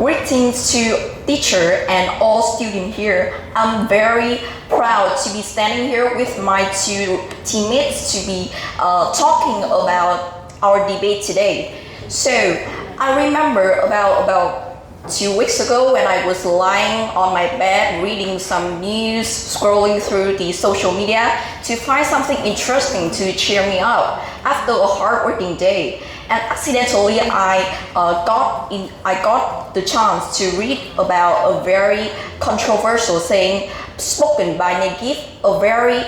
Greetings to teacher and all students here. I'm very proud to be standing here with my two teammates to be talking about our debate today. So I remember about 2 weeks ago when I was lying on my bed reading some news, scrolling through the social media to find something interesting to cheer me up after a hard-working day. And accidentally I got the chance to read about a very controversial saying spoken by Negip, a very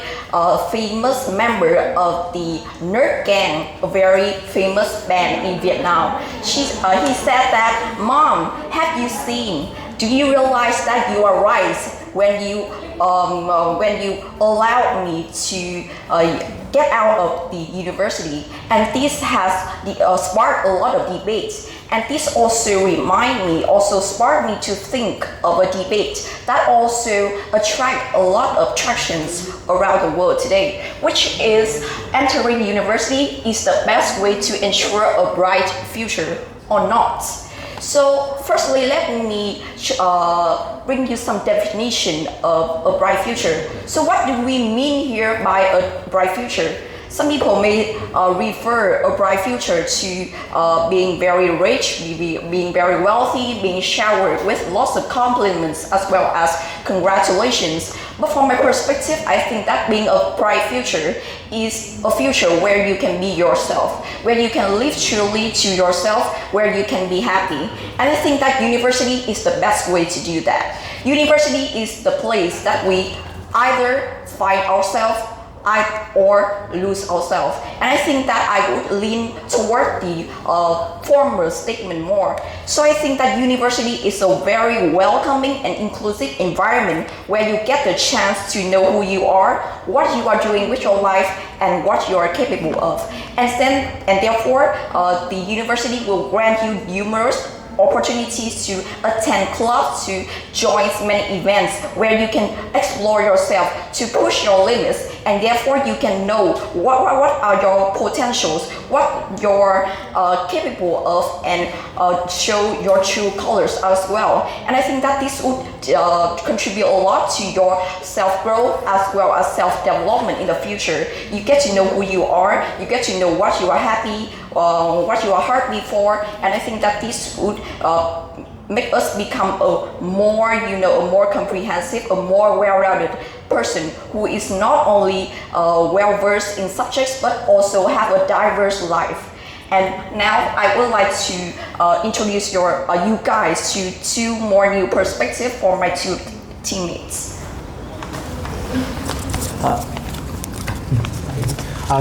famous member of the Nerd Gang, a very famous band in Vietnam. He said that, "Mom, have you seen? Do you realize that you are right when you allowed me to get out of the university?" And this has sparked a lot of debates. And this also sparked me to think of a debate that also attract a lot of tractions around the world today, which is entering university is the best way to ensure a bright future or not. So firstly, let me bring you some definition of a bright future. So what do we mean here by a bright future? Some people may refer a bright future to being very rich, being very wealthy, being showered with lots of compliments as well as congratulations. But from my perspective, I think that being a bright future is a future where you can be yourself, where you can live truly to yourself, where you can be happy. And I think that university is the best way to do that. University is the place that we either find ourselves or lose ourselves. And I think that I would lean toward the former statement more. So I think that university is a very welcoming and inclusive environment where you get the chance to know who you are, what you are doing with your life, and what you are capable of. And therefore, the university will grant you numerous opportunities to attend clubs, to join many events where you can explore yourself, to push your limits, and therefore you can know what are your potentials, what you're capable of, and show your true colors as well. And I think that this would contribute a lot to your self-growth as well as self-development in the future. You get to know who you are, you get to know what you are happy, what you are hungry for, and I think that this would make us become a more comprehensive, a more well-rounded person who is not only well-versed in subjects but also have a diverse life. And now I would like to introduce you guys to two more new perspectives for my two teammates.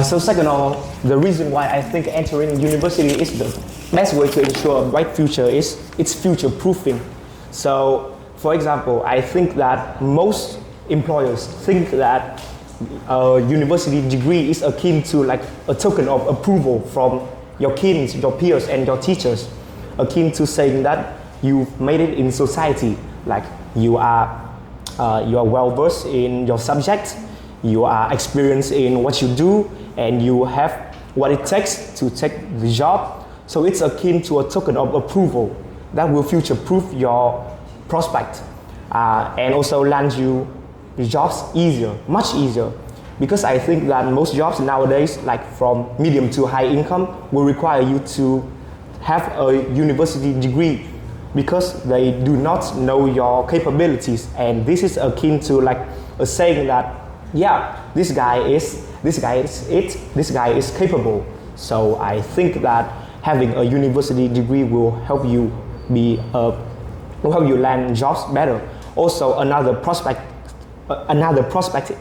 So second of all, the reason why I think entering university is the best way to ensure a bright future is it's future proofing. So for example, I think that most employers think that a university degree is akin to like a token of approval from your kids, your peers, and your teachers, akin to saying that you've made it in society, like you are well versed in your subject, you are experienced in what you do, and you have what it takes to take the job. So it's akin to a token of approval that will future-proof your prospect and also land you jobs much easier. Because I think that most jobs nowadays, like from medium to high income, will require you to have a university degree because they do not know your capabilities. And this is akin to like a saying that, yeah, this guy is capable. So I think that having a university degree will help you land jobs better. Also, another prospect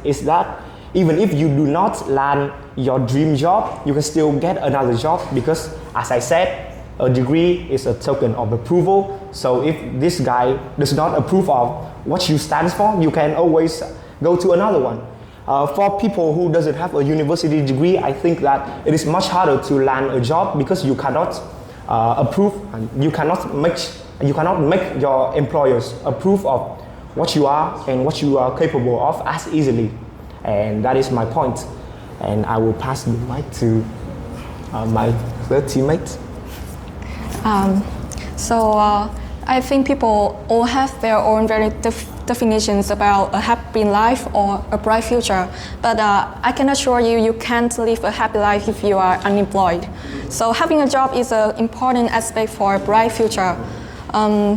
is that even if you do not land your dream job, you can still get another job because, as I said, a degree is a token of approval. So if this guy does not approve of what you stand for, you can always go to another one. For people who doesn't have a university degree, I think that it is much harder to land a job because you cannot you cannot make your employers approve of what you are and what you are capable of as easily. And that is my point. And I will pass the mic to my third teammate. I think people all have their own very definitions about a happy life or a bright future. But I can assure you, you can't live a happy life if you are unemployed. So having a job is an important aspect for a bright future.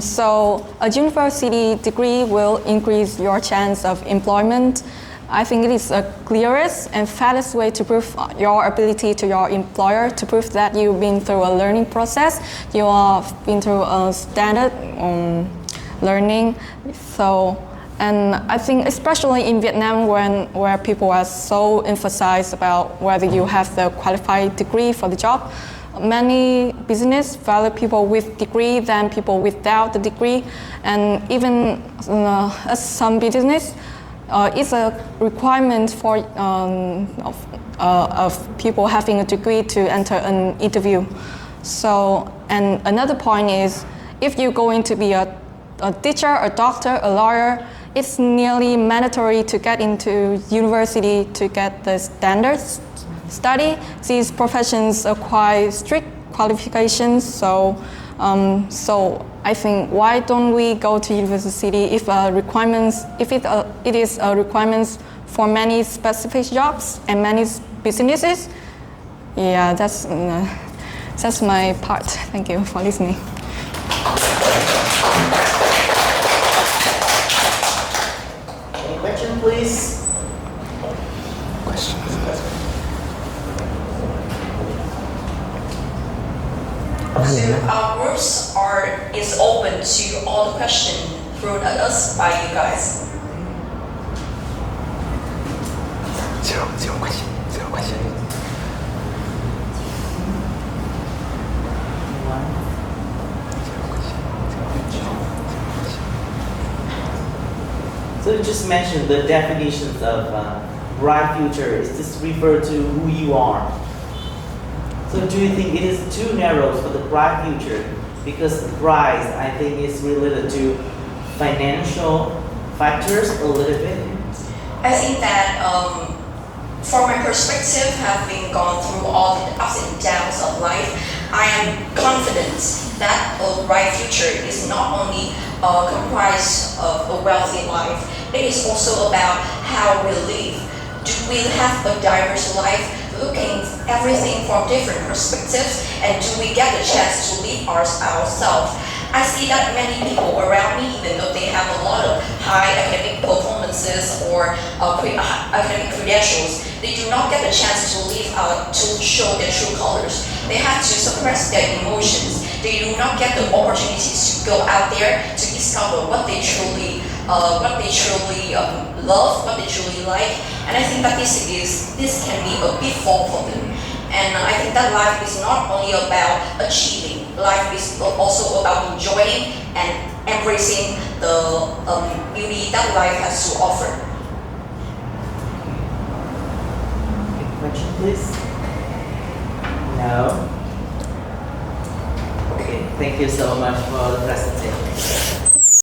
So a university degree will increase your chance of employment. I think it is the clearest and fastest way to prove your ability to your employer, to prove that you've been through a learning process, you have been through a standard learning. So, and I think especially in Vietnam, where people are so emphasized about whether you have the qualified degree for the job, many business value people with degree than people without the degree, and even as some business. It's a requirement for of people having a degree to enter an interview. So, and another point is, if you're going to be a teacher, a doctor, a lawyer, it's nearly mandatory to get into university to get the standards study. These professions are quite strict qualifications, so I think why don't we go to university if it is a requirements for many specific jobs and many businesses? Yeah, that's my part. Thank you for listening. Any question, please? So our groups is open to all the questions thrown at us by you guys. Zero question. So you just mentioned the definitions of bright future. Is this refer to who you are? So do you think it is too narrow for the bright future? Because bright, I think, is related to financial factors a little bit. I think that from my perspective, having gone through all the ups and downs of life, I am confident that a bright future is not only comprised of a wealthy life, it is also about how we live. Do we have a diverse life, looking everything from different perspectives, and do we get the chance to live ourselves? I see that many people around me, even though they have a lot of high academic performances or academic credentials, they do not get the chance to live out, to show their true colors. They have to suppress their emotions. They do not get the opportunities to go out there to discover what they truly love, what they truly like. And I think that this can be a pitfall for them. And I think that life is not only about achieving, life is also about enjoying and embracing the beauty that life has to offer. Question, please? No? Okay, thank you so much for the presentation.